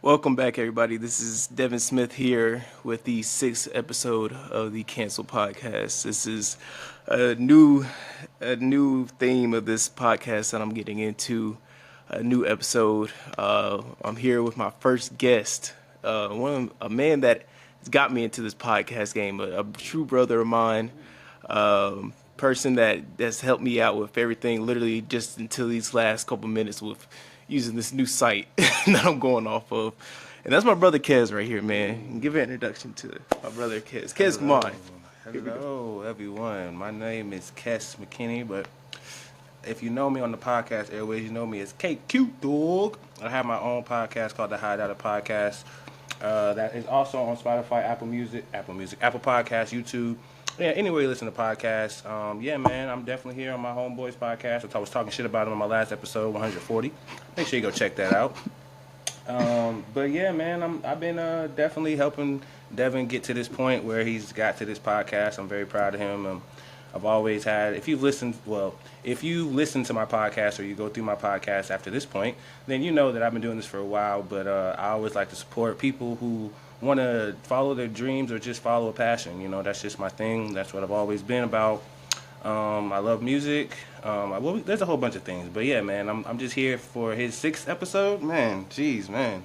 Welcome back, everybody. This is Devin Smith here with the sixth episode of the Cancel Podcast. This is a new theme of this podcast that I'm getting into. A new episode. I'm here with my first guest, a man that has got me into this podcast game, a true brother of mine, person that's helped me out with everything, literally just until these last couple minutes with using this new site that I'm going off of. And that's my brother Kez right here, man. Give an introduction to my brother Kez. Kez, come on. Hello, everyone. My name is Kes McKinney, but if you know me on the podcast airways, you know me as Cute Dog. I have my own podcast called the Hideout Podcast. That is also on Spotify, Apple Podcasts, YouTube. Yeah, anywhere you listen to podcasts. Yeah, man, I'm definitely here on my homeboy's podcast. I was talking shit about him on my last episode, 140. Make sure you go check that out. But yeah, man, I've been definitely helping Devin get to this point where he's got to this podcast. I'm very proud of him. I've always had, if you listen to my podcast or you go through my podcast after this point, then you know that I've been doing this for a while. But I always like to support people who want to follow their dreams or just follow a passion. You know, that's just my thing. That's what I've always been about. I love music. There's a whole bunch of things, but yeah, man, I'm just here for his sixth episode, man. Jeez, man.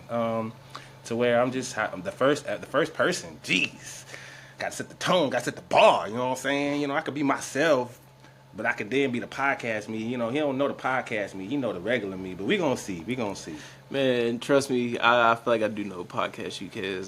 To where I'm the first person. Jeez, got to set the tone, got to set the bar. You know what I'm saying? You know, I could be myself, but I could then be the podcast me. You know, he don't know the podcast me. He know the regular me. But we gonna see. Man, trust me, I feel like I do know podcast you Kez.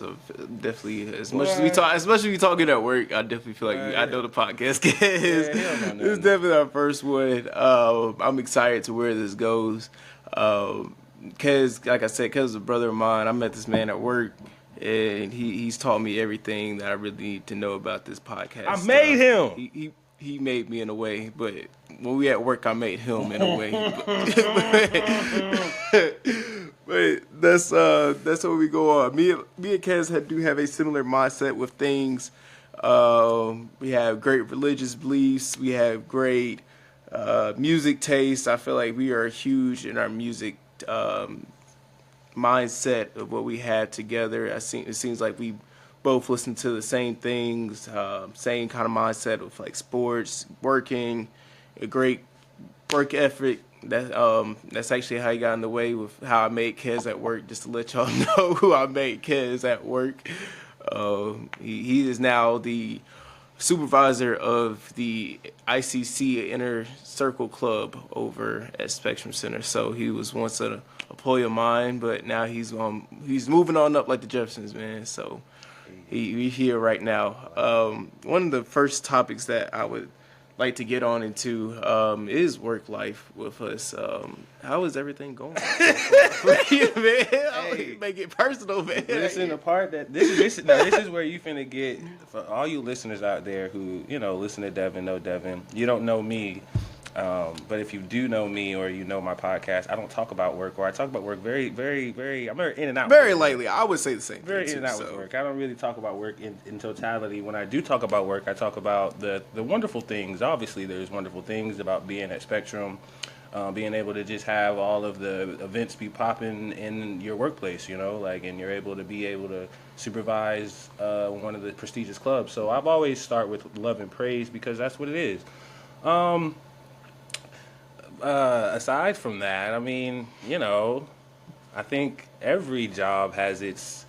Definitely, as much as we talk, especially we talking at work, I definitely feel like I know the podcast Kez. Yeah, this is definitely our first one. I'm excited to where this goes. Kez, like I said, Kez is a brother of mine. I met this man at work, and he's taught me everything that I really need to know about this podcast. I made him. He made me in a way, but when we at work, I made him in a way. But that's what we go on. Me and Kez do have a similar mindset with things. We have great religious beliefs. We have great music taste. I feel like we are huge in our music mindset of what we have together. It seems like we both listen to the same things, same kind of mindset of like sports, working, a great work ethic. That's actually how he got in the way with how I made Kez at work. Just to let y'all know who I made Kez at work. He is now the supervisor of the ICC Inner Circle Club over at Spectrum Center. So he was once an employee of mine, but now he's moving on up like the Jeffersons, man. So he's here right now. One of the first topics that I would like to get on into is work life with us. How is everything going? Man, make it personal, man. Listen, the part that this is where you finna get, for all you listeners out there who listen to Devin, know Devin. You don't know me, but if you do know me or you know my podcast, I don't talk about work, or I talk about work very, very, very. I'm very in and out. Very lightly, I would say the same. Very thing in and out with work. I don't really talk about work in totality. When I do talk about work, I talk about the wonderful things. Obviously, there's wonderful things about being at Spectrum. Being able to just have all of the events be popping in your workplace, and you're able to supervise one of the prestigious clubs. So I've always start with love and praise because that's what it is. Aside from that, I mean, I think every job has its,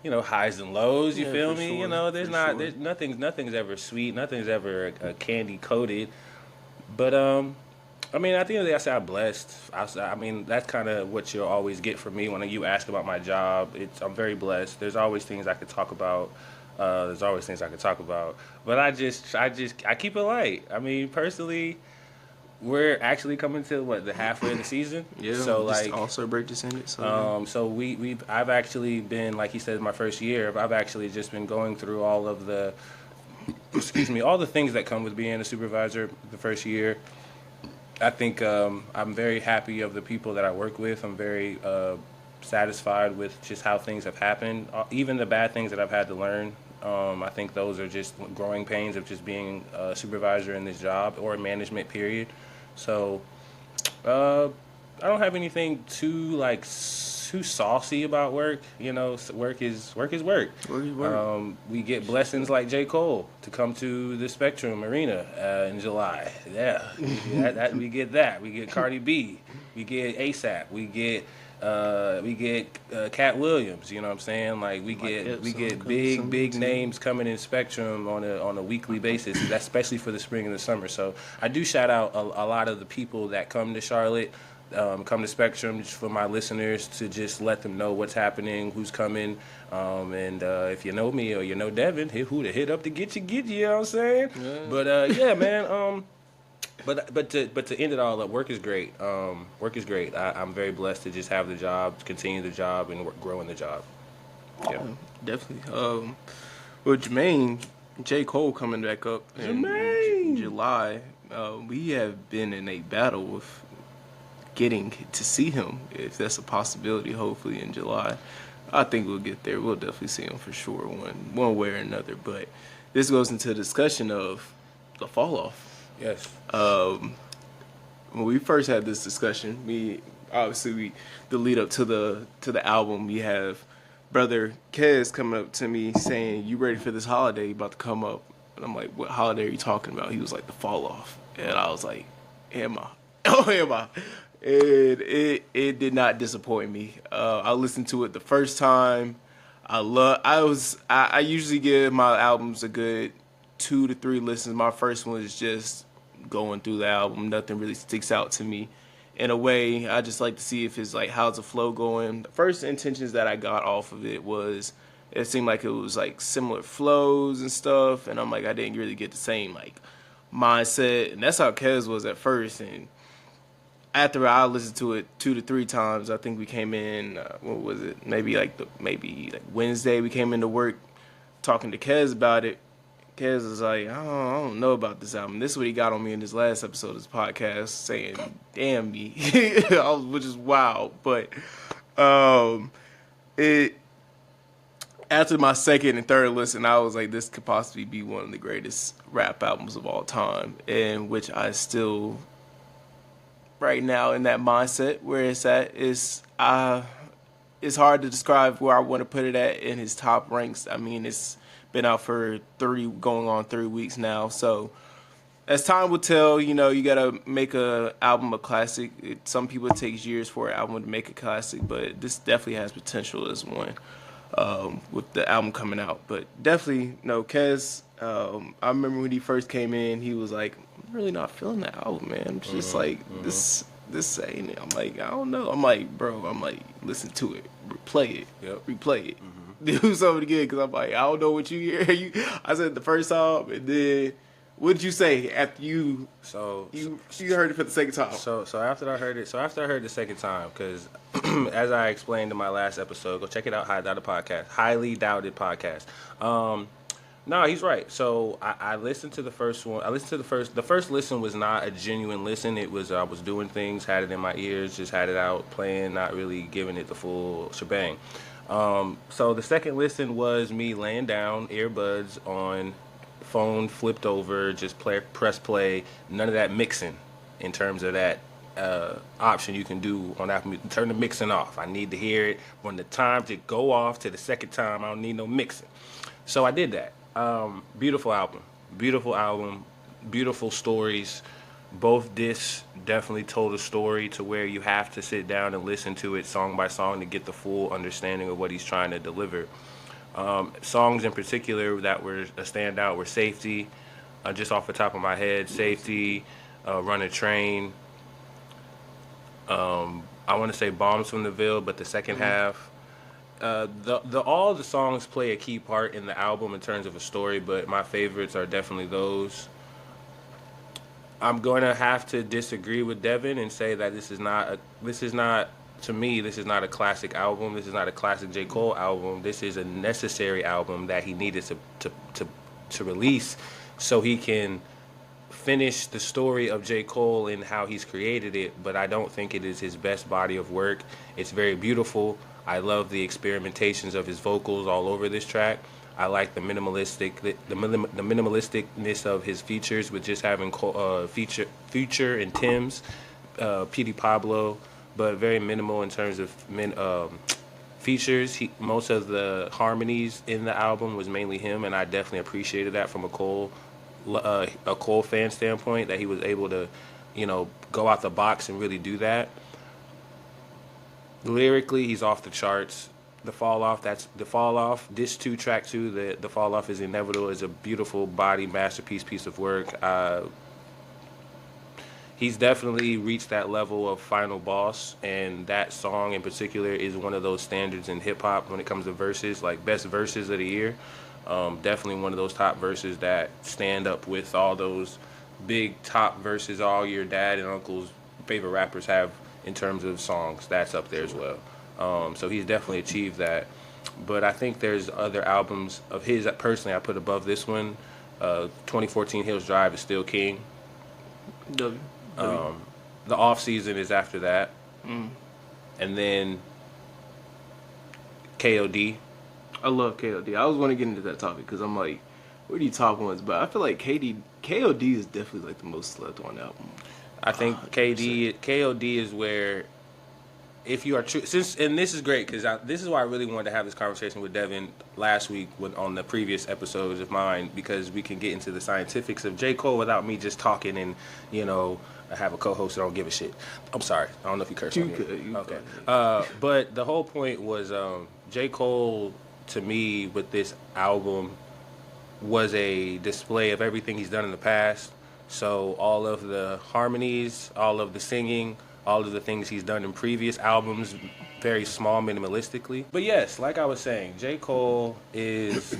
highs and lows. You feel me? Sure, there's nothing's ever sweet, nothing's ever candy coated, but I mean, at the end of the day, I say I'm blessed. I mean, that's kind of what you'll always get from me when you ask about my job. I'm very blessed. There's always things I could talk about. But I keep it light. I mean, personally, we're actually coming to the halfway of the season. Yeah. So like All-Star break just ended. So I've actually been, like he said, in my first year. I've actually just been going through all of the, all the things that come with being a supervisor the first year. I think I'm very happy of the people that I work with. I'm very satisfied with just how things have happened, even the bad things that I've had to learn. I think those are just growing pains of just being a supervisor in this job or management period. So I don't have anything too too saucy about work. You know, work is work. Work is work. We get blessings like J. Cole to come to the Spectrum Arena in July. Yeah, we get that. We get Cardi B. We get ASAP. We get Cat Williams. You know what I'm saying? Like we get big names coming in Spectrum on a weekly basis. That's especially for the spring and the summer. So I do shout out a lot of the people that come to Charlotte. Come to Spectrum just for my listeners to just let them know what's happening, who's coming, and if you know me or you know Devin, who to hit up to get you, you know what I'm saying? Yeah. But yeah, man. But to end it all up, work is great. Work is great. I'm very blessed to just have the job, continue the job, and grow in the job. Yeah, definitely. With Jermaine, J. Cole coming back up in July, we have been in a battle with getting to see him, if that's a possibility, hopefully in July. I think we'll get there. We'll definitely see him for sure, one way or another. But this goes into the discussion of the fall off. Yes. When we first had this discussion, the lead up to the album, we have brother Kez coming up to me saying, "You ready for this holiday about to come up?" And I'm like, "What holiday are you talking about?" He was like, "The fall off." And I was like, "Am I? Oh, am I?" And it did not disappoint me. I listened to it the first time. I usually give my albums a good 2 to 3 listens. My first one is just going through the album. Nothing really sticks out to me. In a way, I just like to see if it's like, how's the flow going. The first intentions that I got off of it was, it seemed like it was like similar flows and stuff, and I'm like, I didn't really get the same like mindset, and that's how Kez was at first. And after I listened to it 2 to 3 times, I think we came in, what was it? Maybe like Wednesday, we came into work talking to Kez about it. Kez was like, I don't know about this album. This is what he got on me in his last episode of his podcast, saying, "Damn me," which is wild. But after my second and third listen, I was like, this could possibly be one of the greatest rap albums of all time, and which I still, right now, in that mindset where it's at, it's hard to describe where I want to put it at in his top ranks. I mean, it's been out for going on 3 weeks now, so as time will tell, you know, you gotta make a album a classic. Some people, it takes years for an album to make a classic, but this definitely has potential as one, with the album coming out. But definitely, no, Kez, I remember when he first came in, he was like, "I'm really not feeling that album, man. I'm just this ain't it." I'm like, "I don't know." I'm like, "Bro," I'm like, "Listen to it, replay it, do something again," because I'm like, I don't know what you hear. I said the first time, and then what did you say after you? So you heard it for the second time. So after I heard the second time, because as I explained in my last episode, go check it out. Highly doubted podcast. No, he's right. So I listened to the first one. The first listen was not a genuine listen. It was, I was doing things, had it in my ears, just had it out playing, not really giving it the full shebang. So the second listen was me laying down, earbuds on, phone flipped over, just press play, none of that mixing in terms of that option you can do on Apple Music. Turn the mixing off. I need to hear it from the time to go off to the second time. I don't need no mixing. So I did that. Beautiful album, beautiful stories. Both discs definitely told a story to where you have to sit down and listen to it song by song to get the full understanding of what he's trying to deliver. Songs in particular that were a standout were Safety, just off the top of my head, Safety, Run a Train. I want to say Bombs from the Ville, but the second half. All the songs play a key part in the album in terms of a story, but my favorites are definitely those. I'm going to have to disagree with Devin and say that this is not a classic album. This is not a classic J. Cole album. This is a necessary album that he needed to release so he can finish the story of J. Cole and how he's created it, but I don't think it is his best body of work. It's very beautiful. I love the experimentations of his vocals all over this track. I like the minimalisticness of his features with just having Future and Tim's, Petey Pablo, but very minimal in terms of features. Most of the harmonies in the album was mainly him, and I definitely appreciated that from a Cole fan standpoint, that he was able to, go out the box and really do that. Lyrically, he's off the charts. The Fall Off, that's The Fall Off. This 2, track 2, the Fall Off is Inevitable, is a beautiful body masterpiece piece of work. He's definitely reached that level of final boss, and that song in particular is one of those standards in hip hop when it comes to verses, like best verses of the year. Definitely one of those top verses that stand up with all those big top verses all your dad and uncle's favorite rappers have in terms of songs. That's up there as well. So he's definitely achieved that. But I think there's other albums of his that personally I put above this one. 2014 Hills Drive is still king. The Off Season is after that. And then KOD. I love KOD. I was want to get into that topic because I'm like, what are you top ones? But I feel like KOD is definitely like the most slept on album. I think KOD is where, if you are true, and this is great because this is why I really wanted to have this conversation with Devin last week on the previous episodes of mine, because we can get into the scientifics of J. Cole without me just talking and, I have a co-host that don't give a shit. I'm sorry. I don't know if you curse on me. Okay. But the whole point was J. Cole, to me, with this album, was a display of everything he's done in the past. So all of the harmonies, all of the singing, all of the things he's done in previous albums, very small, minimalistically. But yes, like I was saying, J. Cole is...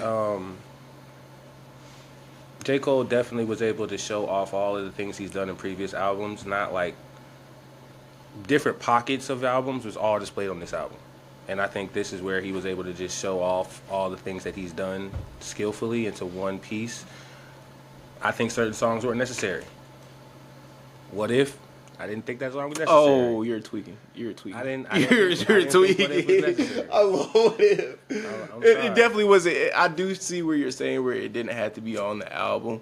J. Cole definitely was able to show off all of the things he's done in previous albums, not like different pockets of albums, was all displayed on this album. And I think this is where he was able to just show off all the things that he's done skillfully into one piece. I think certain songs weren't necessary. What If? I didn't think that song was necessary. Oh, you're tweaking. You're tweaking. You're tweaking. I love What If. It definitely wasn't. I do see where you're saying where it didn't have to be on the album,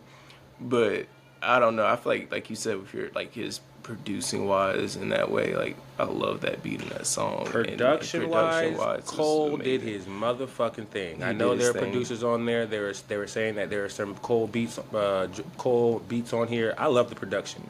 but I don't know. I feel like you said with your his producing wise in that way, like I love that beat in that song. Production wise, Cole did his motherfucking thing. I know there are producers on there. They were saying that there are some Cole beats on here. I love the production.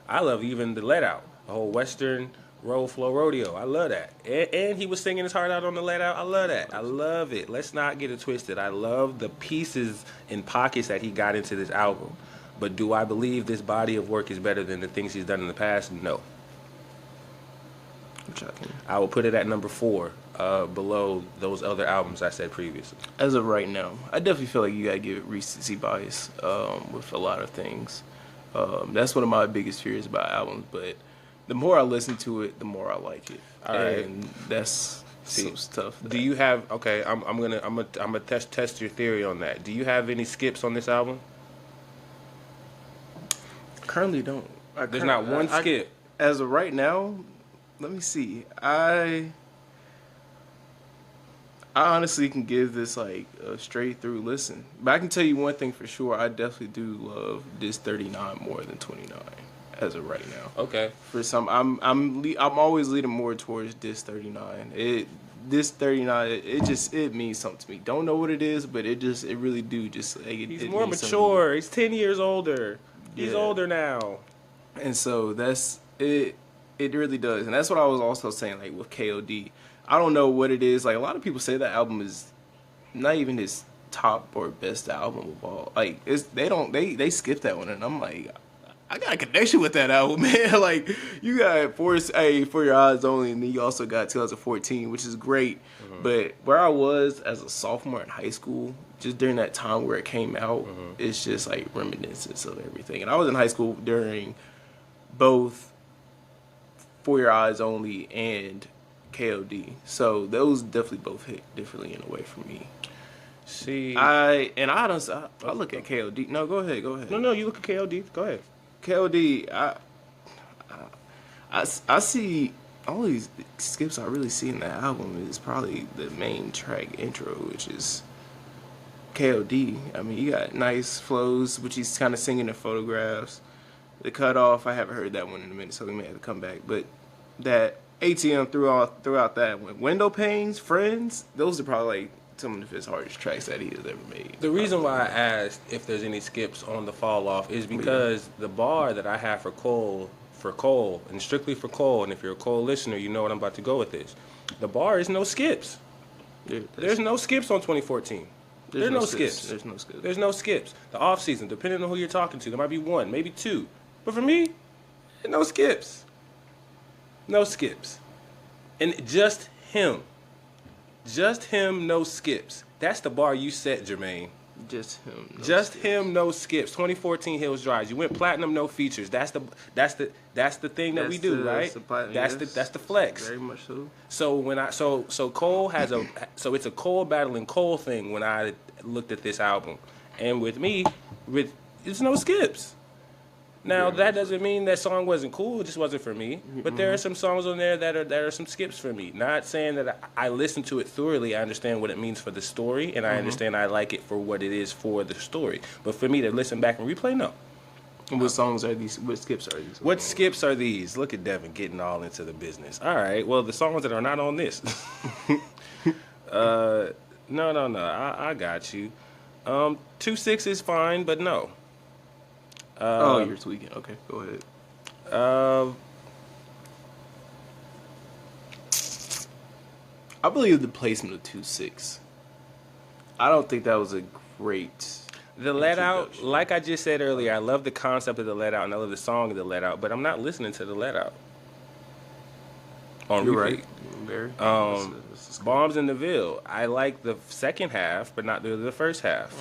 I love even the Let Out, the whole Western Roll Flow Rodeo. I love that. And he was singing his heart out on the Let Out. I love that. I love it. Let's not get it twisted. I love the pieces and pockets that he got into this album. But do I believe this body of work is better than the things he's done in the past? No. I will put it at number 4, below those other albums I said previously. As of right now, I definitely feel like you gotta give it recency bias with a lot of things. That's one of my biggest fears about albums, but the more I listen to it, the more I like it. All right. And that's some stuff. Do you have I'm gonna test your theory on that. Do you have any skips on this album? Currently don't. There's not one skip. As of right now, let me see. I honestly can give this like a straight through listen. But I can tell you one thing for sure. I definitely do love Dis 39 more than 29 as of right now. Okay. For some, I'm always leaning more towards Dis 39. This 39, it means something to me. Don't know what it is, but it really do just. He's more mature. He's 10 years older. He's older now. And so that's it. It really does. And that's what I was also saying, like, with KOD. I don't know what it is. Like, a lot of people say that album is not even his top or best album of all. Like, they skip that one. And I'm like, I got a connection with that album, man. Like, you got For Your Eyes Only, and then you also got 2014, which is great. Mm-hmm. But where I was as a sophomore in high school, just during that time where it came out, it's just like reminiscence of everything. And I was in high school during both For Your Eyes Only and KOD. So those definitely both hit differently in a way for me. See, I look at KOD. No, go ahead. No, you look at KOD. Go ahead. KOD, I see all these skips I really see in the album is probably the main track intro, which is KOD. I mean, you got nice flows, which he's kind of singing in photographs. The cutoff, I haven't heard that one in a minute, so we may have to come back. But that ATM throughout that one. Window Panes, Friends, those are probably like some of his hardest tracks that he has ever made. The reason why I asked if there's any skips on the fall off is because the bar that I have for Cole, and strictly for Cole, and if you're a Cole listener, you know what I'm about to go with this. The bar is no skips. There's no skips on 2014. There's no skips. There's no skips. There's no skips. The off season, depending on who you're talking to, there might be one, maybe two. But for me, no skips. No skips. And just him. Just him, no skips. That's the bar you set, Jermaine. Just him. Him, no skips. 2014 Hills Drive. You went platinum, no features. That's the thing that we do, right? That's the flex. Very much so. So Cole so it's a Cole battling Cole thing when I looked at this album, and with me, it's no skips. Now that doesn't mean that song wasn't cool; it just wasn't for me. But there are some songs on there that are some skips for me. Not saying that I listened to it thoroughly. I understand what it means for the story, and I understand I like it for what it is for the story. But for me to listen back and replay, no. And what songs are these? What skips are these? What skips are these? Look at Devin getting all into the business. All right, well the songs that are not on this. No. I got you. 2-6 is fine, but no. You're tweaking. Okay, go ahead. I believe the placement of 2-6. I don't think that was a great. The Let Out, like I just said earlier, I love the concept of the Let Out and I love the song of the Let Out, but I'm not listening to the Let Out. You're right. Very. Bombs in the Ville. I like the second half, but not the first half.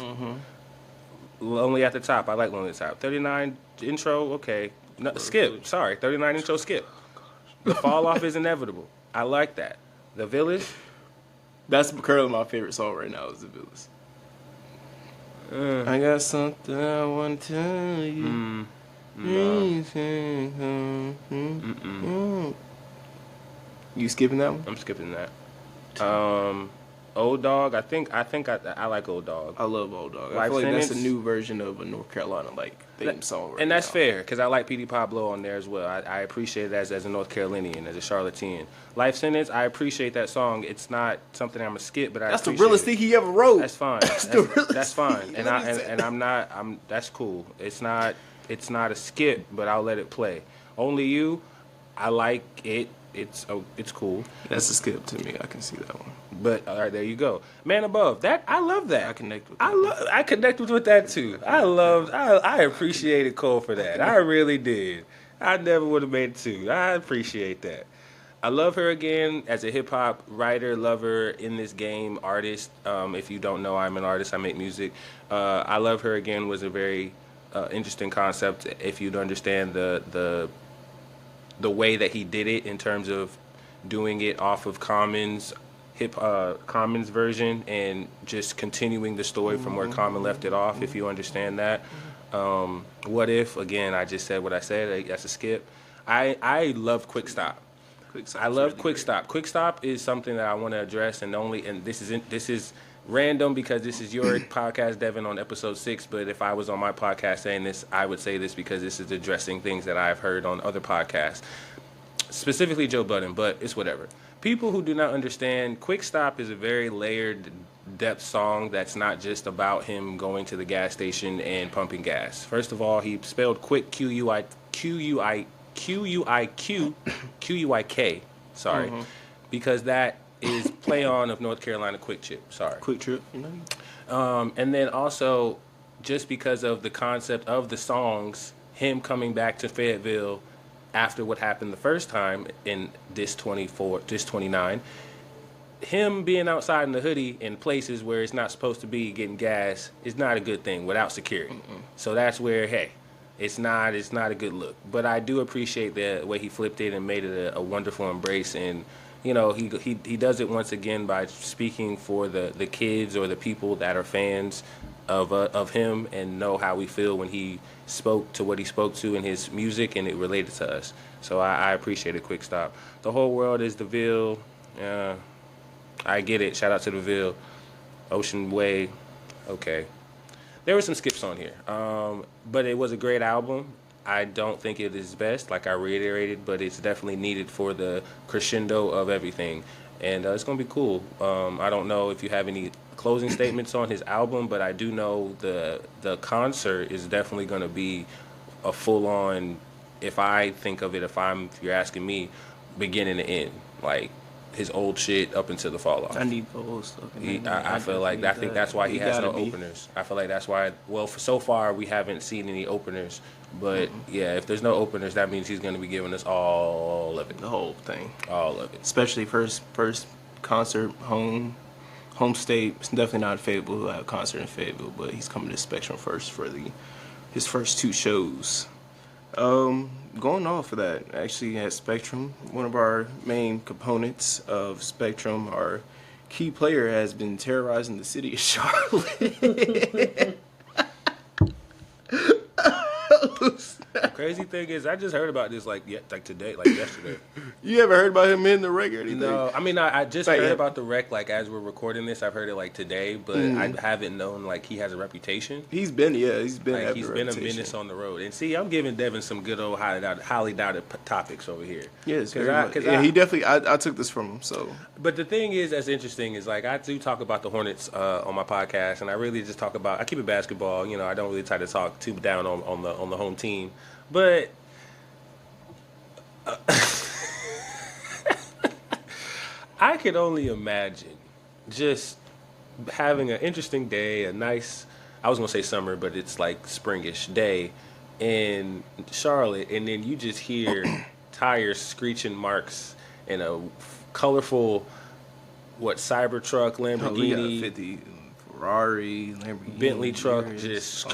Lonely at the Top. I like Lonely at the Top. 39 intro, okay. No, skip. Sorry, 39 intro, skip. The fall off is inevitable. I like that. The Village. That's currently my favorite song right now is The Village. I got something I want to tell you. You skipping that one? I'm skipping that. Old Dog. I think I like Old Dog. I love Old Dog. I Life feel like Sentence. that's a new version of a North Carolina theme song. And that's fair because I like P.D. Pablo on there as well. I appreciate it as a North Carolinian, as a Charlottean. Life Sentence. I appreciate that song. It's not something I'm gonna skip, but that's the realest thing he ever wrote. That's fine. That's fine. And that's cool. It's not a skip, but I'll let it play. Only You. I like it. It's cool. That's a skip to me. I can see that one. But all right, there you go. Man Above. That I love that. I connect with that. I connected with that too. I appreciated Cole for that. I really did. I never would have made it too. I appreciate that. I love her again as a hip hop writer, lover, in this game, artist. If you don't know, I'm an artist. I make music. I Love Her Again was a very interesting concept. If you'd understand the way that he did it in terms of doing it off of Common's version and just continuing the story from where Common left it off, if you understand that. What If, again, I just said what I said. That's a skip. I love Quick Stop. I love Quick Stop. Quick Stop is something that I want to address, and this is random because this is your podcast, Devin, on episode 6. But if I was on my podcast saying this, I would say this because this is addressing things that I've heard on other podcasts, specifically Joe Budden. But it's whatever. People who do not understand, Quick Stop is a very layered, depth song that's not just about him going to the gas station and pumping gas. First of all, he spelled quick Q-U-I-K, sorry, because that is play on of North Carolina Quick Chip. Sorry. Quick Trip. And then also, just because of the concept of the songs, him coming back to Fayetteville after what happened the first time in Dis 29, him being outside in the hoodie in places where it's not supposed to be getting gas is not a good thing without security. So that's where, hey, it's not a good look. But I do appreciate the way he flipped it and made it a wonderful embrace. And you know, he does it once again by speaking for the kids or the people that are fans of him and know how we feel when he spoke to what he spoke to in his music and it related to us. So I appreciate a Quick Stop. The Whole World is the Ville. I get it. Shout out to the Ville. Ocean Way. Okay. There were some skips on here. But it was a great album. I don't think it is best, like I reiterated, but it's definitely needed for the crescendo of everything. And it's going to be cool. I don't know if you have any closing statements on his album, but I do know the concert is definitely going to be a full on, if I think of it, if you're asking me, beginning to end. Like, his old shit up until the fall off. I need the old stuff. I feel like I think that's why he has no gotta be. openers. I feel like that's why. Well, for so far we haven't seen any openers, but yeah, if there's no openers, that means he's going to be giving us all of it, The whole thing. all of it. Especially first concert, home state. It's definitely not Fayetteville. He'll have a concert in Fayetteville, but he's coming to Spectrum first for his first 2 shows. Going off of that, actually at Spectrum, one of our main components of Spectrum, our key player has been terrorizing the city of Charlotte. Crazy thing is, I just heard about this like today, like yesterday. You ever heard about him in the wreck or anything? No, I mean I just Like, heard yeah. about the wreck like as we're recording this. I've heard it like today, but I haven't known like he has a reputation. He's been Like having he's been a reputation. menace on the road. And see, I'm giving Devin some good old highly doubted topics over here. Yes, because he definitely. I took this from him. So But the thing is, that's interesting is like I do talk about the Hornets on my podcast, and I really just talk about. I keep it basketball. You know, I don't really try to talk too down on the home team, but. I could only imagine just having an interesting day, a nice, I was going to say summer, but it's like springish day in Charlotte, and then you just hear tires screeching marks in a colorful, Cybertruck, we got Lamborghini, 50 Ferrari, Lamborghini, Bentley truck, Gears. just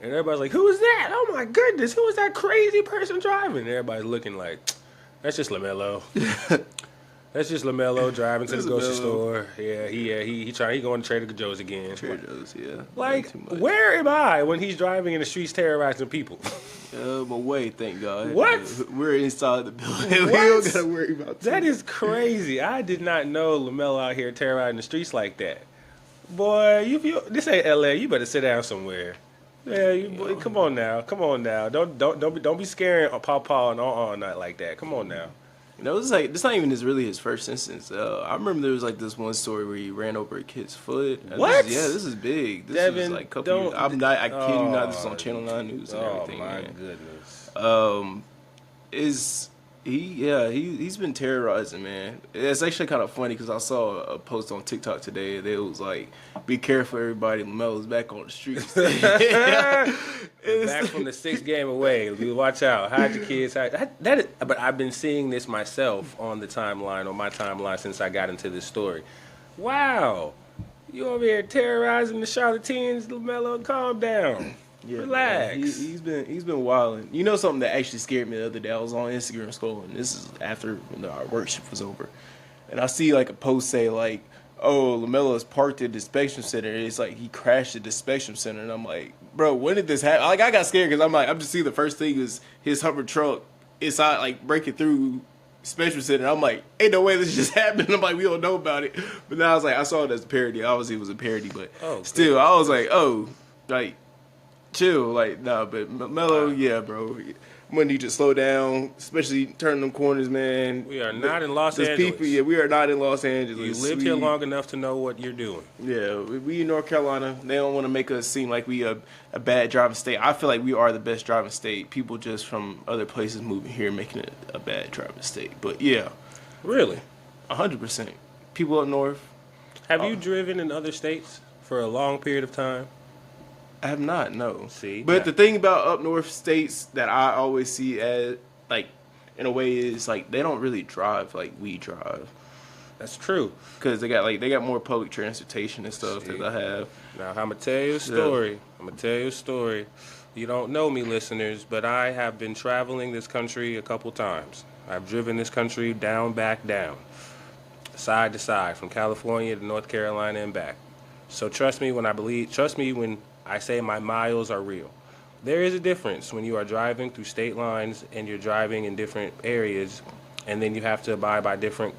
and everybody's like, who is that? Oh my goodness, who is that crazy person driving? And everybody's looking like, that's just LaMelo. That's just LaMelo driving to the grocery LaMelo. store. Yeah, he going to Trader Joe's again. Trader Joe's, yeah. Like, Too much. where am I when he's driving in the streets terrorizing people? But wait, thank God. What? We're inside the building. We What? don't gotta worry about That too is crazy. I did not know LaMelo out here terrorizing the streets like that. Boy, this ain't LA. You better sit down somewhere. Yeah, boy, come on now. Don't be scaring Paw and all night like that. Come on now. You know, it's like this not even really his first instance. I remember there was like this one story where he ran over a kid's foot. What? This is big. This Devin, is like a couple years. I'm not. I kid you not. This is on Channel 9 News and everything. Oh my Man. goodness. He's been terrorizing, man. It's actually kind of funny because I saw a post on TikTok today that was like, "Be careful, everybody. LaMelo's back on the streets." Back from the 6th game away. Watch out. Hide your kids. But I've been seeing this myself on my timeline since I got into this story. Wow. You over here terrorizing the Charlotteans, LaMelo, calm down. Yeah, Relax. man. He's been wilding. You know something that actually scared me the other day? I was on Instagram scrolling. This is after our work shift was over, and I see like a post say like, "Oh, LaMelo is parked at the Spectrum Center." It's like he crashed at the Spectrum Center, and I'm like, "Bro, when did this happen?" Like I got scared because I'm just seeing the first thing is his hover truck inside like breaking through Spectrum Center. I'm like, ain't no way this just happened. I'm like, we don't know about it. But now I was like, I saw it as a parody. Obviously, it was a parody, but still, I was like, oh, like. Chill, like, nah, but Melo, yeah, bro. I'm gonna need you to slow down, especially turning them corners, man. We are not in Los There's Angeles. people, yeah, we are not in Los Angeles. You lived here long enough to know what you're doing. Yeah, we in North Carolina. They don't want to make us seem like we a bad driving state. I feel like we are the best driving state. People just from other places moving here making it a bad driving state. But yeah, Really? 100%. People up north. Have you driven in other states for a long period of time? I have not, no. See? But the thing about up north states that I always see as, like, in a way is, like, they don't really drive like we drive. That's true. Because they got more public transportation and stuff that I have. Now, I'm going to tell you a story. You don't know me, listeners, but I have been traveling this country a couple times. I've driven this country down, back, down, side to side, from California to North Carolina and back. So trust me when I say my miles are real. There is a difference when you are driving through state lines and you're driving in different areas, and then you have to abide by different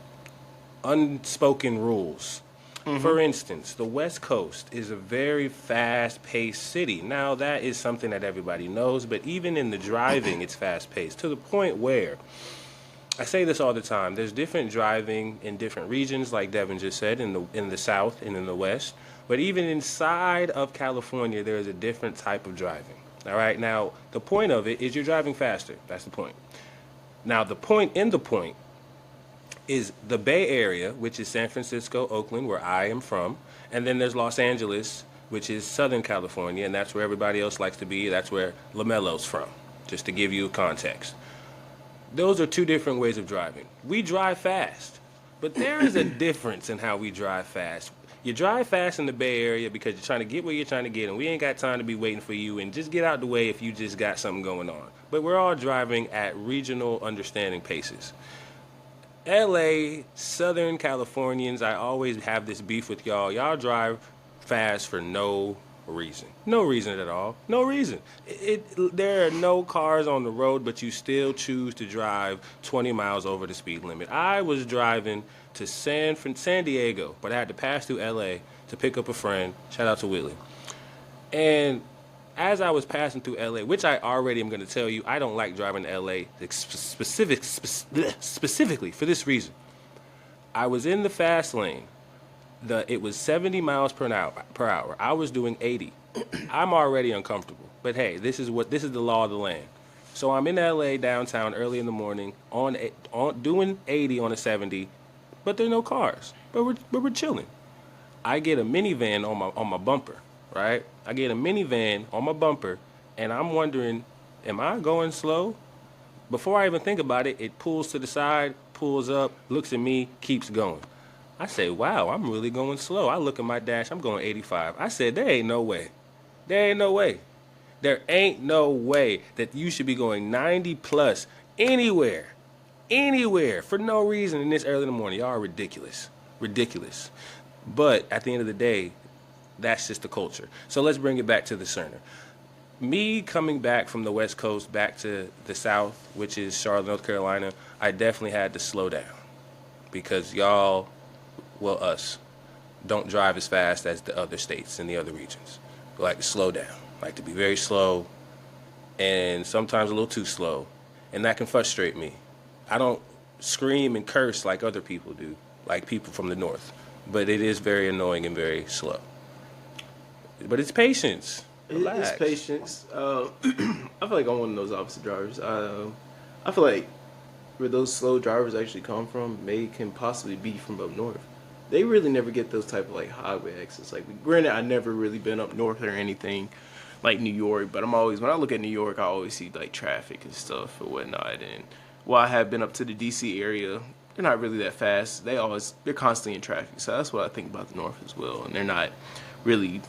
unspoken rules. For instance, the West Coast is a very fast-paced city. Now, that is something that everybody knows, but even in the driving, it's fast-paced to the point where I say this all the time. There's different driving in different regions, like Devin just said, in the South and in the West. But even inside of California, there is a different type of driving. All right. Now, the point of it is you're driving faster. That's the point. Now, the point is the Bay Area, which is San Francisco, Oakland, where I am from, and then there's Los Angeles, which is Southern California, and that's where everybody else likes to be. That's where LaMelo's from, just to give you context. Those are two different ways of driving. We drive fast, but there is a difference in how we drive fast. You drive fast in the Bay Area because you're trying to get where you're trying to get, and we ain't got time to be waiting for you, and just get out the way if you just got something going on. But we're all driving at regional understanding paces. LA, Southern Californians, I always have this beef with y'all. Y'all drive fast for no reason. No reason at all. No reason. There are no cars on the road, but you still choose to drive 20 miles over the speed limit. I was driving to San Diego, but I had to pass through LA to pick up a friend. Shout out to Whitley. And as I was passing through LA, which I already am going to tell you, I don't like driving to LA specifically for this reason. I was in the fast lane. It was 70 miles per hour. I was doing 80. I'm already uncomfortable. But hey, this is the law of the land. So I'm in LA downtown early in the morning on doing 80 on a 70, but there are no cars. But we're chilling. I get a minivan on my bumper, right? I get a minivan on my bumper, and I'm wondering, am I going slow? Before I even think about it, it pulls to the side, pulls up, looks at me, keeps going. I say, wow, I'm really going slow. I look at my dash, I'm going 85. I said, there ain't no way. There ain't no way. There ain't no way that you should be going 90 plus anywhere for no reason in this early in the morning. Y'all are ridiculous. Ridiculous. But at the end of the day, that's just the culture. So let's bring it back to the Cerner. Me coming back from the West Coast back to the South, which is Charlotte, North Carolina, I definitely had to slow down because y'all, well, us, don't drive as fast as the other states and the other regions. We like to slow down, like to be very slow, and sometimes a little too slow, and that can frustrate me. I don't scream and curse like other people do, like people from the North, but it is very annoying and very slow. But it's patience. Relax. It's patience. I feel like I'm one of those opposite drivers. I feel like where those slow drivers actually come from can possibly be from up north. They really never get those type of like highway exits. Like, granted, I never really been up north or anything like New York, but when I look at New York, I always see like traffic and stuff or whatnot. And while I have been up to the DC area, they're not really that fast. They're constantly in traffic. So that's what I think about the north as well. And they're not really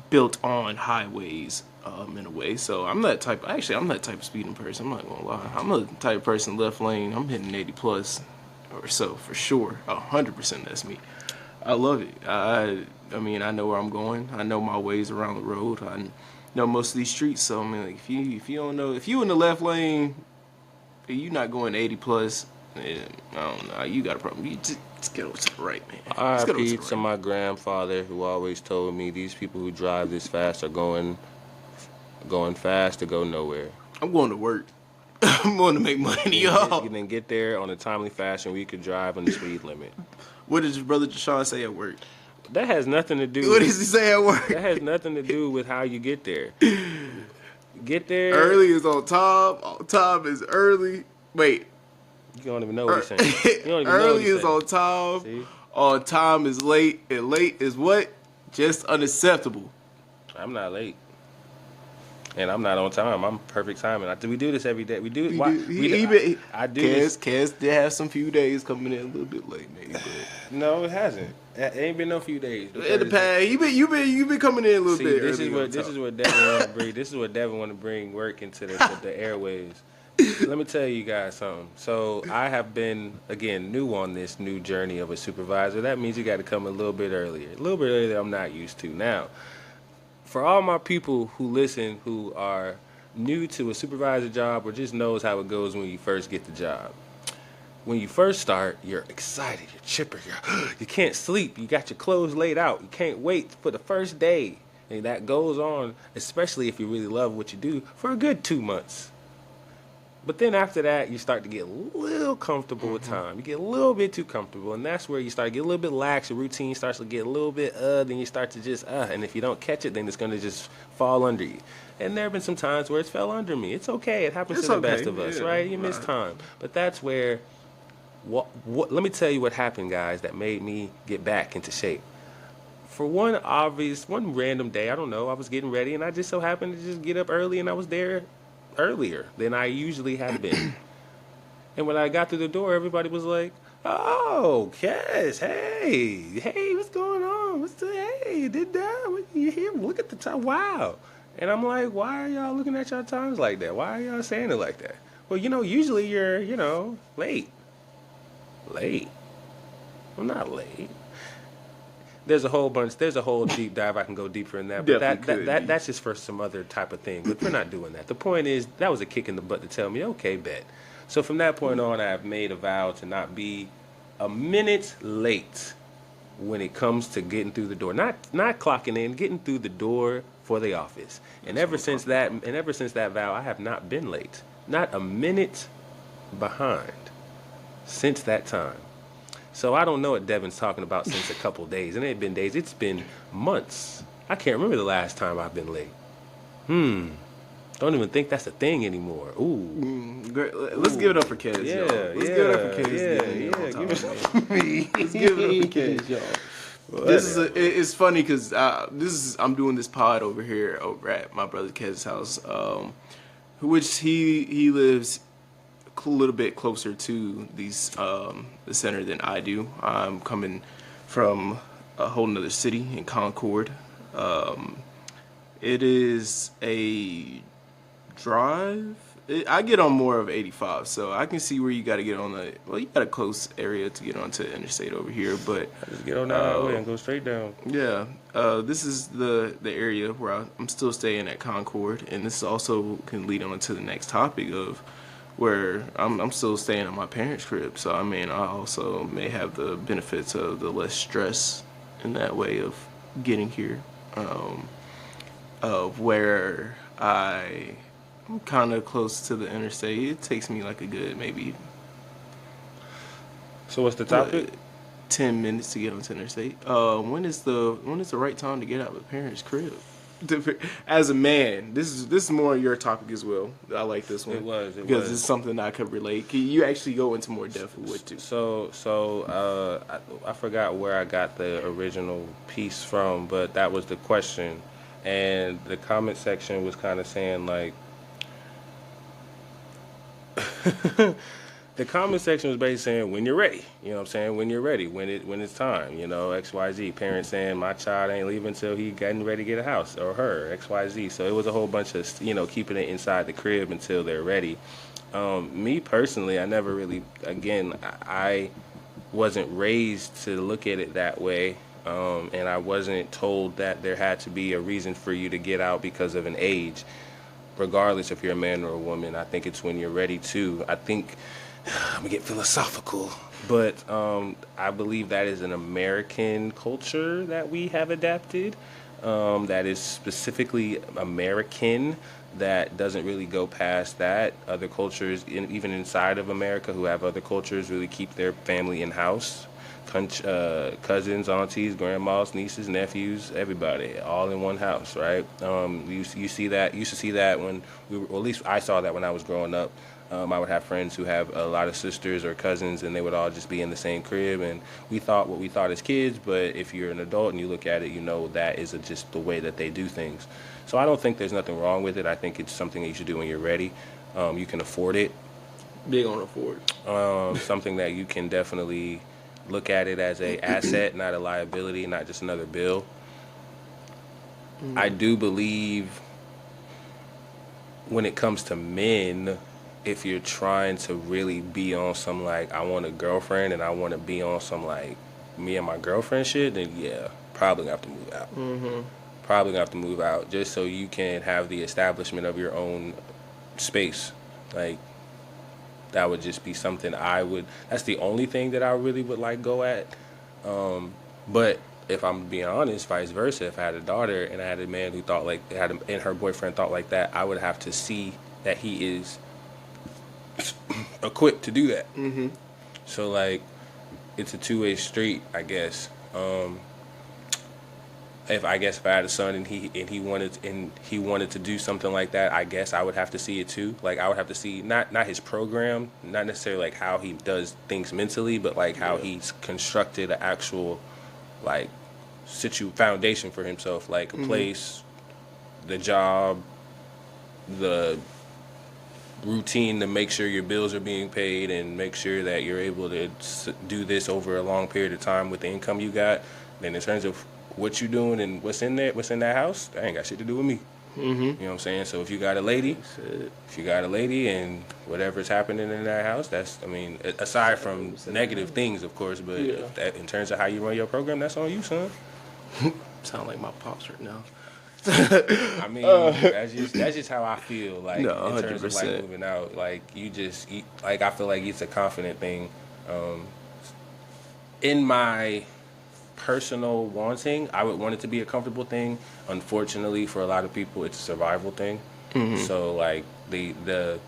built on highways in a way. So I'm that type of speeding person. I'm not gonna lie. I'm the type of person left lane, I'm hitting 80 plus or so for sure. 100% that's me. I love it. I mean, I know where I'm going. I know my ways around the road. I know most of these streets. So I mean, like, if you don't know, if you in the left lane, you not going 80 plus. I don't know. You got a problem. You just get over to the right, man. R.I.P. to my grandfather, who always told me these people who drive this fast are going fast to go nowhere. I'm going to work. I'm going to make money, y'all. You then get there on a timely fashion where you could drive on the speed limit. What did your brother Deshaun say at work? That has nothing to do. What does he say at work? That has nothing to do with how you get there. Get there. Early is on time. On time is early. Wait. You don't even know what he's saying. You don't even early know is on time. See? On time is late. And late is what? Just unacceptable. I'm not late. And I'm not on time. I'm perfect timing. We do this every day. I do. Kez did have some few days coming in a little bit late, maybe. But. No, it hasn't. It ain't been no few days. In the past, you been coming in a little bit. This is what Devin want to bring. This is what Devin want to bring work into the airways. Let me tell you guys something. So I have been, again, new on this new journey of a supervisor. That means you got to come a little bit earlier. A little bit earlier that I'm not used to. Now, for all my people who listen who are new to a supervisor job or just knows how it goes when you first get the job, when you first start, you're excited, you're chipper, you can't sleep, you got your clothes laid out, you can't wait for the first day. And that goes on, especially if you really love what you do, for a good 2 months. But then after that, you start to get a little comfortable with time. You get a little bit too comfortable, and that's where you start to get a little bit lax. Your routine starts to get a little bit, then you start to just, and if you don't catch it, then it's going to just fall under you. And there have been some times where it's fell under me. It's okay. It happens to the best of us, right? You miss time. But that's where, let me tell you what happened, guys, that made me get back into shape. For one random day, I don't know, I was getting ready, and I just so happened to just get up early, and I was there earlier than I usually have been. And when I got through the door, everybody was like, "Oh, Cass, hey, what's going on? Hey, did that? What, you here? Look at the time. Wow." And I'm like, "Why are y'all looking at y'all times like that? Why are y'all saying it like that?" Well, usually you're, late. Late. I'm not late. There's a whole deep dive. I can go deeper in that, but that's just for some other type of thing. But we're not doing that. The point is, that was a kick in the butt to tell me, okay, bet. So from that point on, I have made a vow to not be a minute late when it comes to getting through the door. Not clocking in, getting through the door for the office. And ever since that vow, I have not been late. Not a minute behind since that time. So I don't know what Devin's talking about since a couple days. And it ain't been days. It's been months. I can't remember the last time I've been late. Don't even think that's a thing anymore. Ooh. Great. Let's give it up for Kez, y'all. Let's give it up for Kez. Give it up for me. Let's give it up for Kez, y'all. It's funny because I'm doing this pod over at my brother Kez's house, which he lives a little bit closer to the center than I do. I'm coming from a whole nother city in Concord. It is a drive. I get on more of 85, so I can see where you got to get on you got a close area to get onto the interstate over here, but I just get on that way and go straight down. Yeah, this is the area where I'm still staying at Concord, and this also can lead on to the next topic of where I'm still staying at my parents' crib. So I mean, I also may have the benefits of the less stress in that way of getting here, of where I'm kind of close to the interstate. It takes me like a good maybe. So what's the topic? 10 minutes to get onto the interstate. When is the right time to get out of the parents' crib? As a man, this is more your topic as well. I like this one. Because it's something I could relate. Can you actually go into more depth with what to? So I forgot where I got the original piece from, but that was the question, and the comment section was kind of saying like. The comment section was basically saying, when you're ready, you know what I'm saying? When you're ready, when it's time, XYZ. Parents saying, my child ain't leaving until he getting ready to get a house, or her, XYZ. So it was a whole bunch of, keeping it inside the crib until they're ready. Me personally, I never really, again, I wasn't raised to look at it that way. And I wasn't told that there had to be a reason for you to get out because of an age. Regardless if you're a man or a woman, I think it's when you're ready to. I think, I'm going to get philosophical, but I believe that is an American culture that we have adapted, that is specifically American, that doesn't really go past that. Other cultures, even inside of America, who have other cultures, really keep their family in-house. Cousins, aunties, grandmas, nieces, nephews, everybody, all in one house, right? You see that. You used to see that when or at least I saw that when I was growing up. I would have friends who have a lot of sisters or cousins, and they would all just be in the same crib, and we thought what we thought as kids, but if you're an adult and you look at it, that is just the way that they do things. So I don't think there's nothing wrong with it. I think it's something that you should do when you're ready. You can afford it. Big on afford. Something that you can definitely look at it as a asset, not a liability, not just another bill. I do believe when it comes to men, if you're trying to really be on some like, I want a girlfriend and I want to be on some like me and my girlfriend shit, then yeah, probably gonna have to move out. Probably gonna have to move out just so you can have the establishment of your own space. Like, that would just be something that's the only thing that I really would like go at. But if I'm being honest, vice versa, if I had a daughter and I had a man who thought and her boyfriend thought like that, I would have to see that he is equipped to do that. Mm-hmm. So like, it's a two-way street, I guess. If I had a son and he wanted to do something like that, I guess I would have to see it too. Like, I would have to see not his program, not necessarily like how he does things mentally, but like how he's constructed an actual like foundation for himself, like a place, the job, the routine to make sure your bills are being paid and make sure that you're able to do this over a long period of time with the income you got. Then in terms of what you doing and what's in that house, that ain't got shit to do with me. Mm-hmm. You know what I'm saying? So if you got a lady and whatever's happening in that house, aside from negative things, of course, but in terms of how you run your program, that's on you, son. Sound like my pops right now. I mean, that's just how I feel. Like, no, in terms of like moving out, like I feel like it's a confident thing. In my personal wanting, I would want it to be a comfortable thing. Unfortunately, for a lot of people, it's a survival thing. Mm-hmm. So like the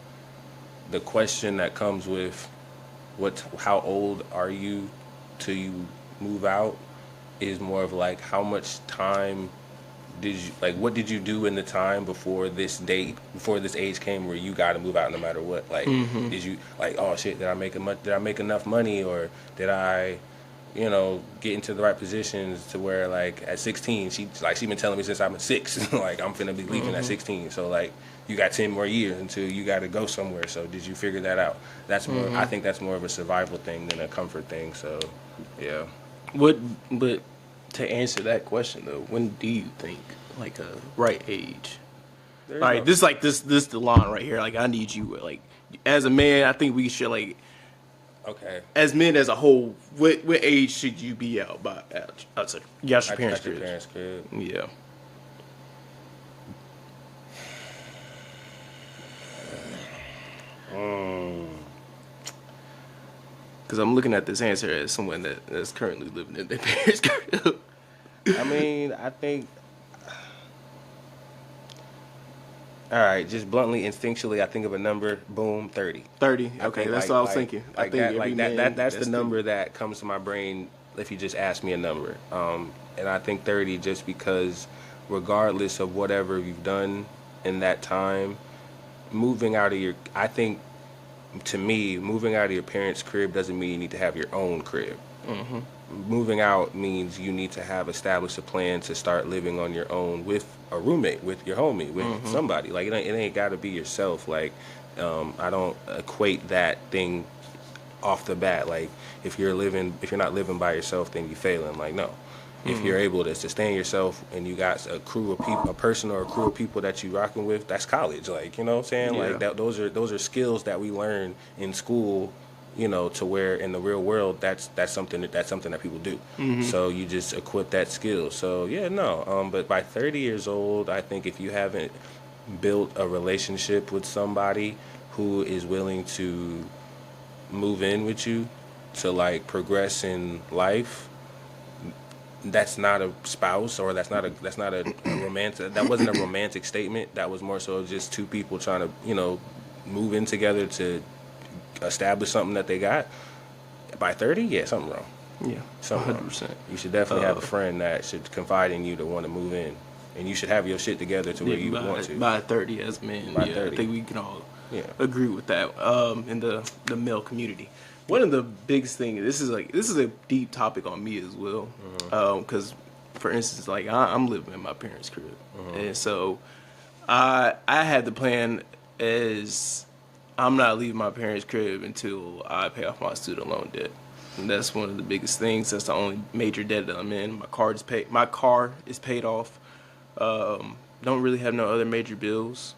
question that comes with how old are you till you move out is more of like, how much time what did you do in the time before this age came where you got to move out no matter what? Like, did you like, oh shit, did I make enough money, or did I get into the right positions to where, like, at 16, she been telling me since I'm 6, like, I'm finna be leaving at 16. So like, you got 10 more years until you got to go somewhere. So did you figure that out? That's more. I think that's more of a survival thing than a comfort thing. So, yeah. But to answer that question though, when do you think like a right age? All right, this the line right here. Like, I need you, like, as a man, I think we should, like, okay, as men as a whole, what age should you be out by? Outside your parents' crib. Yeah. Because I'm looking at this answer as someone that's currently living in their parents' crib. I mean, I think, all right, just bluntly, instinctually, I think of a number, boom, 30. 30, okay, that's what I was thinking. Like, that's the number that comes to my brain if you just ask me a number. And I think 30 just because regardless of whatever you've done in that time, I think, to me, moving out of your parents' crib doesn't mean you need to have your own crib. Mm-hmm. Moving out means you need to have established a plan to start living on your own with a roommate, with your homie, with somebody. Like, it ain't got to be yourself. Like, I don't equate that thing off the bat. Like, if you're not living by yourself, then you're failing. Like, no. If you're able to sustain yourself and you got a crew of people, a person or a crew of people that you rocking with, that's college. Like, you know what I'm saying? Yeah. Like, those are skills that we learn in school, to where in the real world that's something that people do. So you just equip that skill. So yeah, no. But by 30 years old, I think if you haven't built a relationship with somebody who is willing to move in with you to, like, progress in life, that's not a spouse, or that's not a romantic. That wasn't a romantic statement. That was more so just two people trying to move in together to establish something that they got. By 30, yeah, something wrong. Yeah, something 100%. Wrong. You should definitely have a friend that should confide in you to want to move in, and you should have your shit together to where you want to. By 30, as men, by 30. I think we can all agree with that. In the male community. One of the biggest things, this is a deep topic on me as well, because, for instance, like, I'm living in my parents' crib, and so I had the plan as I'm not leaving my parents' crib until I pay off my student loan debt, and that's one of the biggest things. That's the only major debt that I'm in. My car is paid off. Don't really have no other major bills.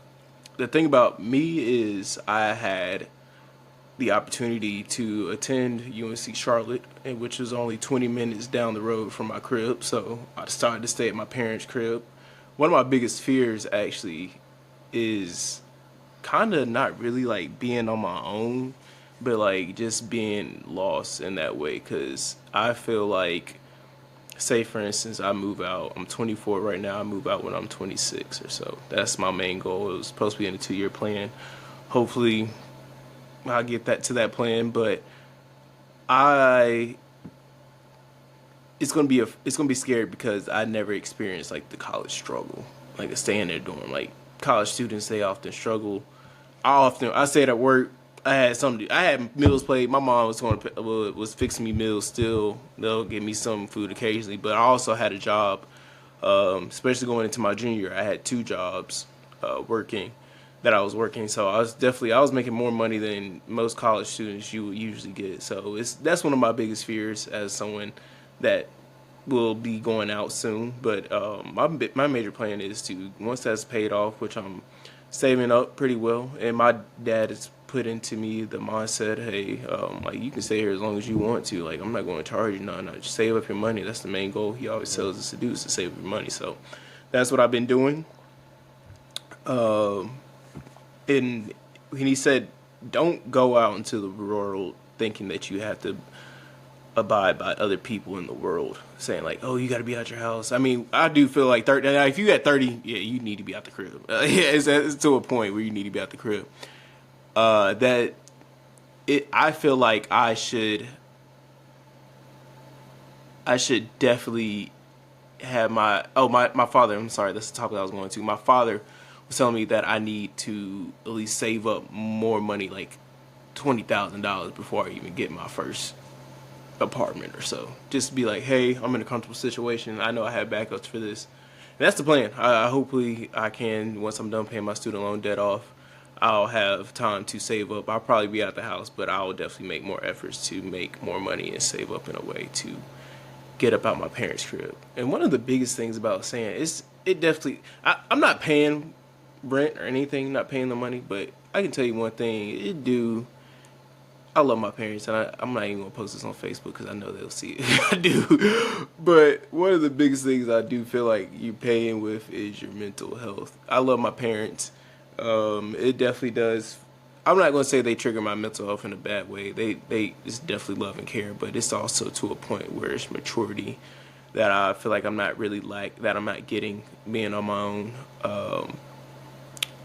The thing about me is I had the opportunity to attend UNC Charlotte, which was only 20 minutes down the road from my crib, so I decided to stay at my parents' crib. One of my biggest fears, actually, is kind of not really, like, being on my own, but like just being lost in that way. Because I feel like, say for instance, I move out. I'm 24 right now. I move out when I'm 26 or so. That's my main goal. It was supposed to be in a 2-year plan. Hopefully, I'll get that to that plan. But I it's gonna be scary because I never experienced like the college struggle, like a stay in their dorm. Like college students, they often struggle. I say it at work. I had meals paid. My mom was fixing me meals still. They'll give me some food occasionally, but I also had a job. Especially going into my junior year, I had 2 jobs working that I was working. So I was making more money than most college students you would usually get. So that's one of my biggest fears as someone that will be going out soon. But my major plan is to, once that's paid off, which I'm saving up pretty well, and my dad has put into me the mindset, hey, like you can stay here as long as you want to. Like I'm not going to charge you none. Just save up your money. That's the main goal. He always tells us to do is to save up your money. So that's what I've been doing. And he said, don't go out into the world thinking that you have to abide by other people in the world saying like, oh, you got to be out your house. I mean, I do feel like 30. If you at 30, yeah, you need to be out the crib. Yeah, it's to a point where you need to be out the crib. I feel like I should definitely have my father. I'm sorry, that's the topic I was going to. My father was telling me that I need to at least save up more money, like $20,000 before I even get my first apartment or so. Just be like, hey, I'm in a comfortable situation. I know I have backups for this. And that's the plan. Hopefully I can, once I'm done paying my student loan debt off, I'll have time to save up. I'll probably be out the house, but I will definitely make more efforts to make more money and save up in a way to get up out my parents' crib. And one of the biggest things about saying I'm not paying rent or anything, not paying the money, but I can tell you one thing, I love my parents, and I'm not even going to post this on Facebook because I know they'll see it. I do. But one of the biggest things I do feel like you're paying with is your mental health. I love my parents. It definitely does. I'm not going to say they trigger my mental health in a bad way. They it's definitely love and care, but it's also to a point where it's maturity that I feel like I'm not really that I'm not getting being on my own.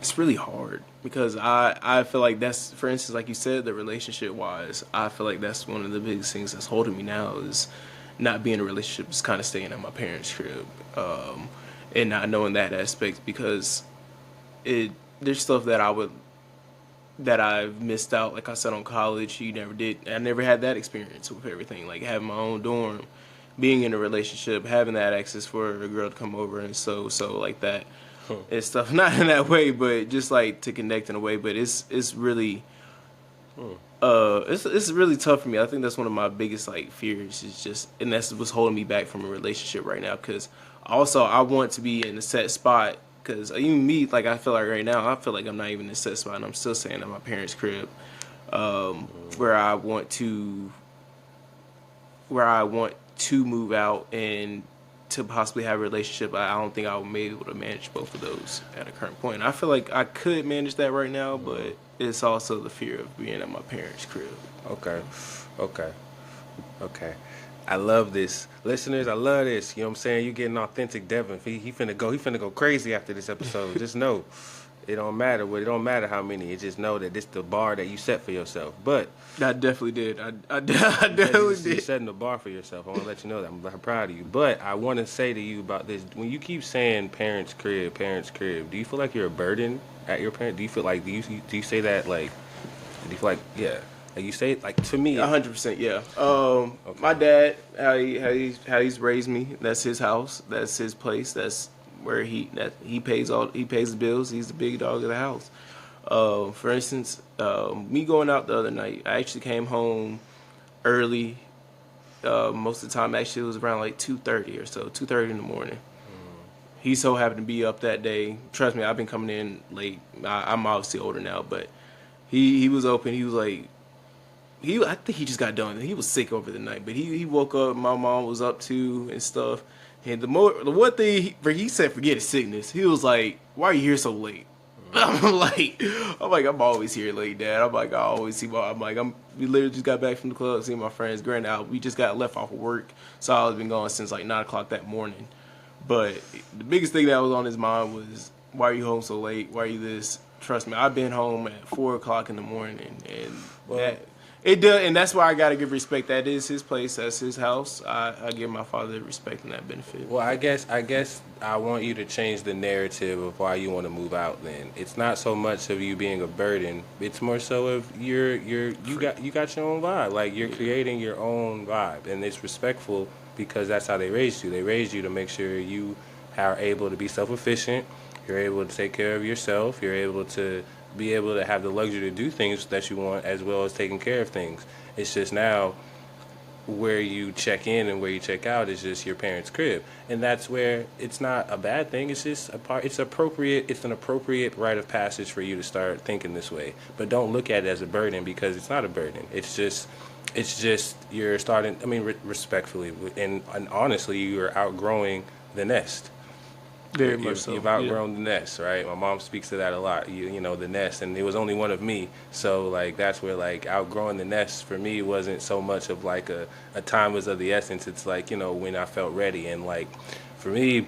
It's really hard because I feel like that's, for instance, like you said, the relationship wise, I feel like that's one of the biggest things that's holding me now is not being in a relationship, is kind of staying at my parents' crib, and not knowing that aspect because there's stuff that I've missed out. Like I said, on college, I never had that experience with everything, like having my own dorm, being in a relationship, having that access for a girl to come over and so like that. And stuff, not in that way, but just like to connect in a way. But it's really, it's really tough for me. I think that's one of my biggest like fears is just, and that's what's holding me back from a relationship right now. Because also I want to be in a set spot. Because even me, like I feel like right now, I feel like I'm not even in a set spot, and I'm still staying at my parents' crib, where I want to move out and to possibly have a relationship. I don't think I would be able to manage both of those at a current point. I feel like I could manage that right now, but it's also the fear of being at my parents' crib. Okay. I love this. Listeners, I love this. You know what I'm saying? You getting authentic Devin. He finna go crazy after this episode. Just know. It don't matter how many. You just know that this the bar that you set for yourself. But I definitely did. I definitely did. You're setting the bar for yourself. I want to let you know that I'm proud of you. But I want to say to you about this. When you keep saying parents' crib, do you feel like you're a burden at your parent? Do you feel like do you say that like? Do you feel like yeah? Like you say it like to me. 100%, yeah. Okay. My dad, how he's raised me. That's his house. That's his place. That's where he pays the bills. He's the big dog of the house. For instance, me going out the other night, I actually came home early. Most of the time, actually, it was around like 2:30 or so, 2:30 in the morning. He so happened to be up that day. Trust me, I've been coming in late. I'm obviously older now, but he was open. He was like, I think he just got done. He was sick over the night, but he woke up. My mom was up too and stuff. And the one thing he said, forget his sickness. He was like, "Why are you here so late?" I'm always here late, Dad. I'm like, I always see we literally just got back from the club, seeing my friends. Granted, we just got left off of work, so I was been going since like 9 o'clock that morning. But the biggest thing that was on his mind was, why are you home so late? Why are you this? Trust me, I've been home at 4 o'clock in the morning, and it does, and that's why I gotta give respect. That is his place. That's his house. I give my father respect and that benefit. Well, I guess I want you to change the narrative of why you want to move out. Then it's not so much of you being a burden. It's more so of you got your own vibe. Like you're creating your own vibe, and it's respectful because that's how they raised you. They raised you to make sure you are able to be self-efficient. You're able to take care of yourself. You're able to be able to have the luxury to do things that you want as well as taking care of things. It's just now where you check in and where you check out is just your parents' crib, and that's where it's not a bad thing. It's just a part. It's appropriate. It's an appropriate rite of passage for you to start thinking this way. But don't look at it as a burden, because it's not a burden. It's just you're starting. I mean, respectfully and honestly, you are outgrowing the nest. Very much so. You've outgrown the nest, right? My mom speaks to that a lot. You know, the nest, and it was only one of me. So like that's where like outgrowing the nest for me wasn't so much of like a time was of the essence. It's like, you know, when I felt ready. And like for me,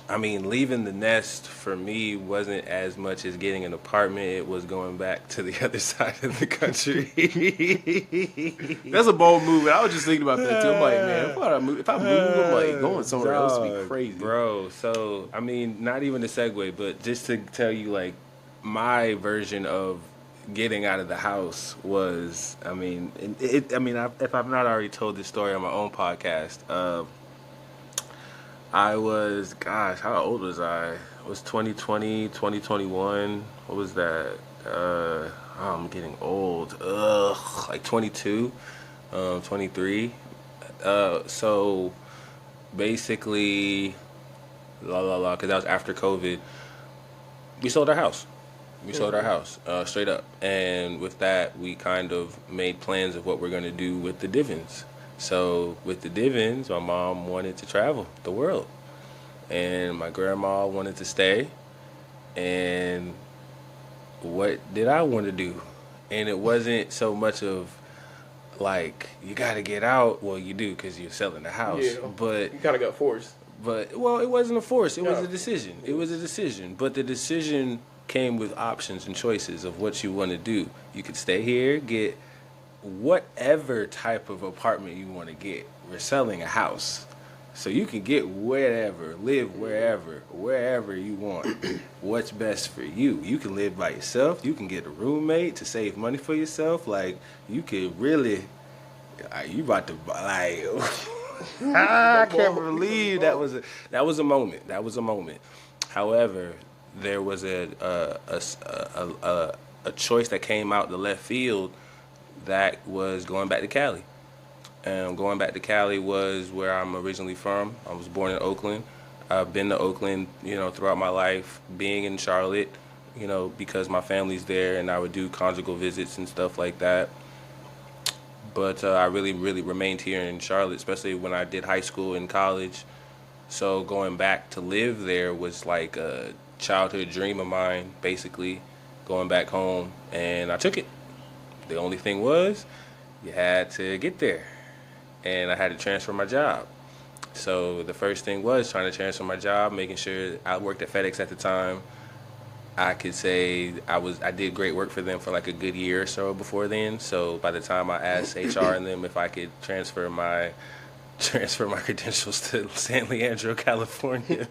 I mean, leaving the nest for me wasn't as much as getting an apartment. It was going back to the other side of the country. That's a bold move. I was just thinking about that too. I'm like, man, if I move, I'm like going somewhere else would be crazy, bro. So I mean, not even a segue, but just to tell you, like, my version of getting out of the house was, I mean, if I've not already told this story on my own podcast. I was, gosh, how old was I? It was 2020, 2021. What was that? I'm getting old. Like 22, 23. So basically, because that was after COVID, we sold our house. We sold our house, straight up. And with that, we kind of made plans of what we're going to do with the dividends. So with the dividends, my mom wanted to travel the world, and my grandma wanted to stay. And what did I want to do? And it wasn't so much of like, you got to get out. Well, you do, because you're selling the house. Yeah, but you kind of got forced. But well, it wasn't a force. It was a decision. It was a decision. But the decision came with options and choices of what you want to do. You could stay here, get whatever type of apartment you want to get. We're selling a house, so you can get whatever, live wherever you want. What's best for you? You can live by yourself. You can get a roommate to save money for yourself. Like, you could really, you about to like. I can't believe that was a moment. That was a moment. However, there was a choice that came out the left field. That was going back to Cali. Going back to Cali was where I'm originally from. I was born in Oakland. I've been to Oakland, you know, throughout my life. Being in Charlotte, you know, because my family's there, and I would do conjugal visits and stuff like that. But I really remained here in Charlotte, especially when I did high school and college. So going back to live there was like a childhood dream of mine, basically, going back home, and I took it. The only thing was, you had to get there, and I had to transfer my job. So the first thing was trying to transfer my job, making sure I worked at FedEx at the time. I could say I did great work for them for like a good year or so before then. So by the time I asked HR and them if I could transfer my credentials to San Leandro, California,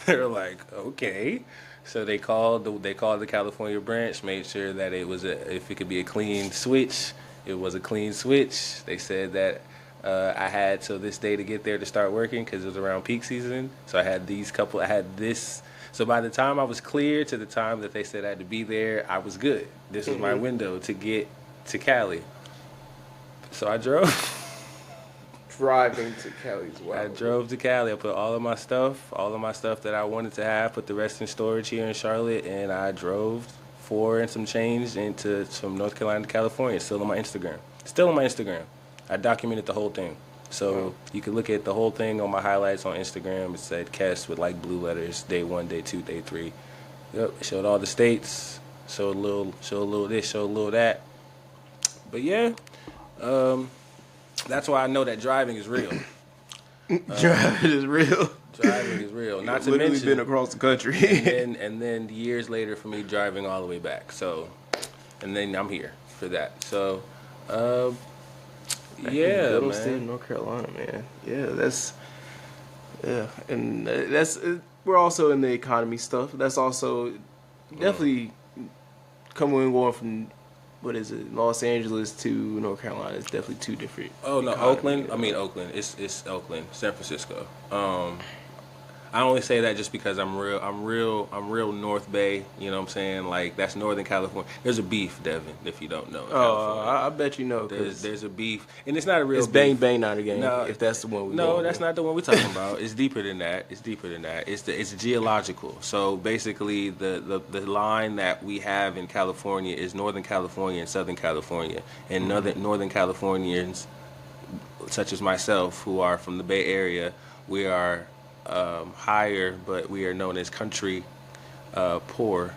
they were like, okay. So they called the California branch, made sure that if it could be a clean switch, it was a clean switch. They said that I had till this day to get there to start working because it was around peak season. So I had this. So by the time I was clear to the time that they said I had to be there, I was good. This was my window to get to Cali. So I drove. Driving to Cali as well. I drove to Cali. I put all of my stuff that I wanted to have, put the rest in storage here in Charlotte, and I drove 4 and some change from North Carolina to California. Still on my Instagram. I documented the whole thing. So you can look at the whole thing on my highlights on Instagram. It said Kess with like blue letters, day 1, day 2, day 3. Yep, showed all the states. Showed a little this, showed a little that. But yeah, that's why I know that driving is real. Driving is real. Driving is real. Not to Literally mention, been across the country. and then years later for me driving all the way back. So, and then I'm here for that. So, yeah, Little man. state, North Carolina, man. And that's we're also in the economy stuff. That's also definitely coming and going from what is it, Los Angeles to North Carolina. It's definitely two different. Oh no, Oakland. I mean Oakland. It's Oakland, San Francisco. I only say that just because I'm real North Bay. You know what I'm saying? Like that's Northern California. There's a beef, Devin, if you don't know. I bet you know. There's a beef, and it's not a real. It's beef. Bang Bang not a game. No, if that's the one. No, that's not the one we're talking about. It's deeper than that. It's geological. So basically, the line that we have in California is Northern California and Southern California, and Northern Californians, such as myself, who are from the Bay Area, we are higher, but we are known as country poor.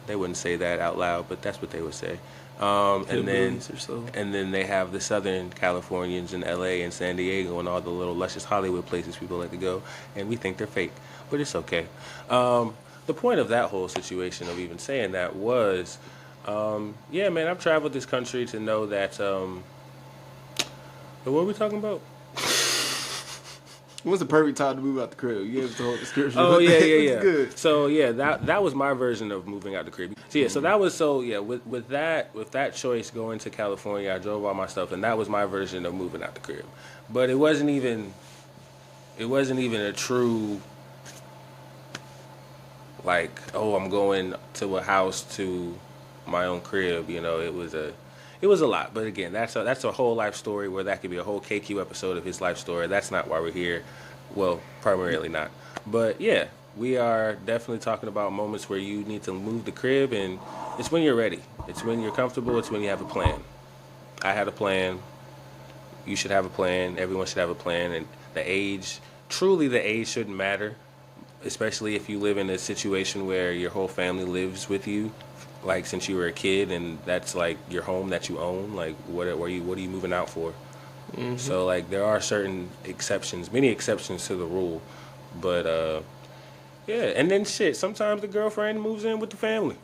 They wouldn't say that out loud, but that's what they would say. And then they have the Southern Californians in LA and San Diego and all the little luscious Hollywood places people like to go, and we think they're fake, but it's okay. The point of that whole situation of even saying that was, yeah, man, I've traveled this country to know that. What were we talking about? It was the perfect time to move out the crib. You gave us the whole description. Oh yeah. Good. So yeah, that was my version of moving out the crib. So yeah, so that was with that choice going to California, I drove all my stuff, and that was my version of moving out the crib. But it wasn't even a true like, oh, I'm going to a house to my own crib. You know, it was a lot. But again, that's a whole life story where that could be a whole KQ episode of his life story. That's not why we're here. Well, primarily not. But yeah, we are definitely talking about moments where you need to move the crib, and it's when you're ready. It's when you're comfortable. It's when you have a plan. I had a plan. You should have a plan. Everyone should have a plan. And the age shouldn't matter, especially if you live in a situation where your whole family lives with you. Like since you were a kid, and that's like your home that you own. Like what are you moving out for? Mm-hmm. So like there are certain exceptions, many exceptions to the rule, but yeah. And then shit, sometimes the girlfriend moves in with the family.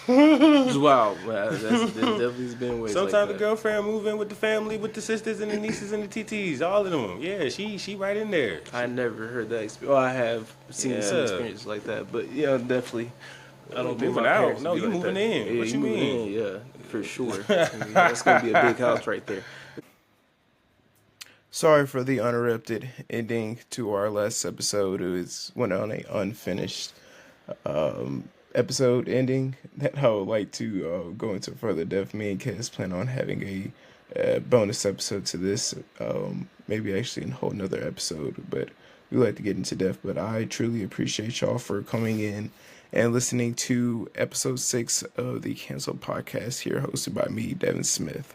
Wow, that's definitely been ways. Sometimes like the girlfriend move in with the family, with the sisters and the nieces and the TTs, all of them. Yeah, she right in there. I never heard that experience. Well, I have seen some experiences like that, but yeah, definitely. I don't think moving out. No, you like moving that. in. Yeah, What you mean? In, yeah, for sure. That's gonna be a big house right there. Sorry for the uninterrupted ending to our last episode. It went on a unfinished episode ending that I would like to go into further depth. Me and Kez plan on having a bonus episode to this, maybe actually a whole nother episode, but we like to get into depth. But I truly appreciate y'all for coming in and listening to episode 6 of the Cancel Podcast here, hosted by me, Devin Smith.